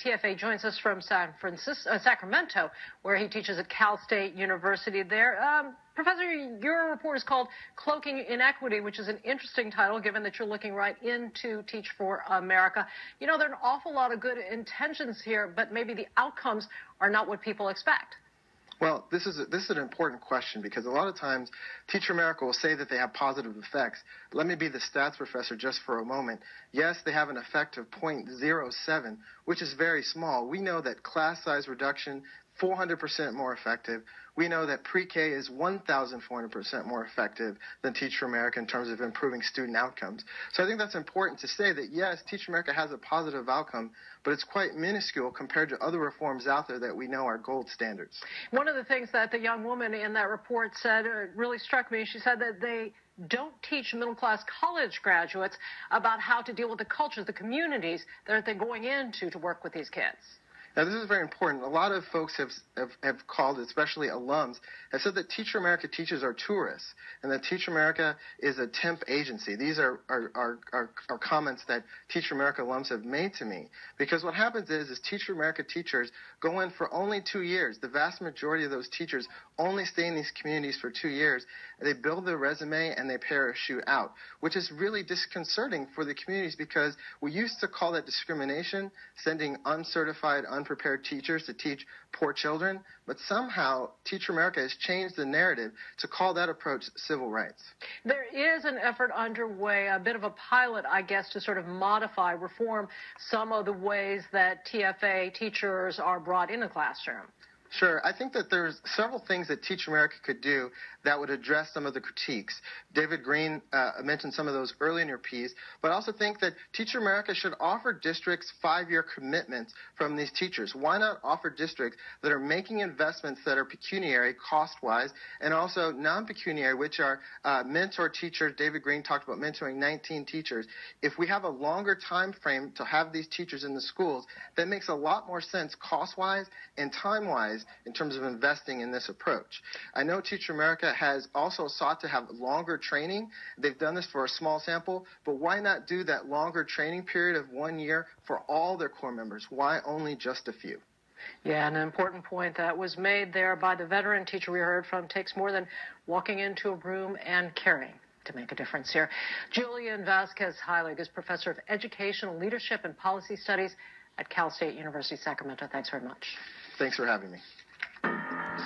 TFA joins us from Sacramento, where he teaches at Cal State University there. Professor, your report is called Cloaking Inequity, which is an interesting title given that you're looking right into Teach for America. You know, there are an awful lot of good intentions here, but maybe the outcomes are not what people expect. Well, this is an important question because a lot of times Teach for America will say that they have positive effects. Let me be the stats professor just for a moment. Yes, they have an effect of 0.07, which is very small. We know that class size reduction, 400% more effective. We know that pre-K is 1,400% more effective than Teach for America in terms of improving student outcomes. So I think that's important to say that, yes, Teach for America has a positive outcome, but it's quite minuscule compared to other reforms out there that we know are gold standards. One of the things that the young woman in that report said really struck me. She said that they don't teach middle-class college graduates about how to deal with the cultures, the communities that they're going into to work with these kids. Now, this is very important. A lot of folks have called, especially alums, have said that Teach for America teachers are tourists and that Teach for America is a temp agency. These are comments that Teach for America alums have made to me. Because what happens is Teach for America teachers go in for only 2 years. The vast majority of those teachers only stay in these communities for 2 years. They build their resume and they parachute out, which is really disconcerting for the communities because we used to call that discrimination, sending uncertified, unprepared teachers to teach poor children, but somehow Teach for America has changed the narrative to call that approach civil rights. There is an effort underway, a bit of a pilot, I guess, to sort of modify, reform some of the ways that TFA teachers are brought in the classroom. Sure. I think that there's several things that Teach America could do that would address some of the critiques. David Green mentioned some of those early in your piece, but I also think that Teach America should offer districts 5-year commitments from these teachers. Why not offer districts that are making investments that are pecuniary, cost-wise, and also non-pecuniary, which are mentor teachers. David Green talked about mentoring 19 teachers. If we have a longer time frame to have these teachers in the schools, that makes a lot more sense cost-wise and time-wise in terms of investing in this approach. I know Teach for America has also sought to have longer training. They've done this for a small sample, but why not do that longer training period of 1 year for all their core members? Why only just a few? Yeah, an important point that was made there by the veteran teacher we heard from. Takes more than walking into a room and caring to make a difference here. Julian Vasquez Heilig is professor of educational leadership and policy studies at Cal State University, Sacramento. Thanks very much. Thanks for having me.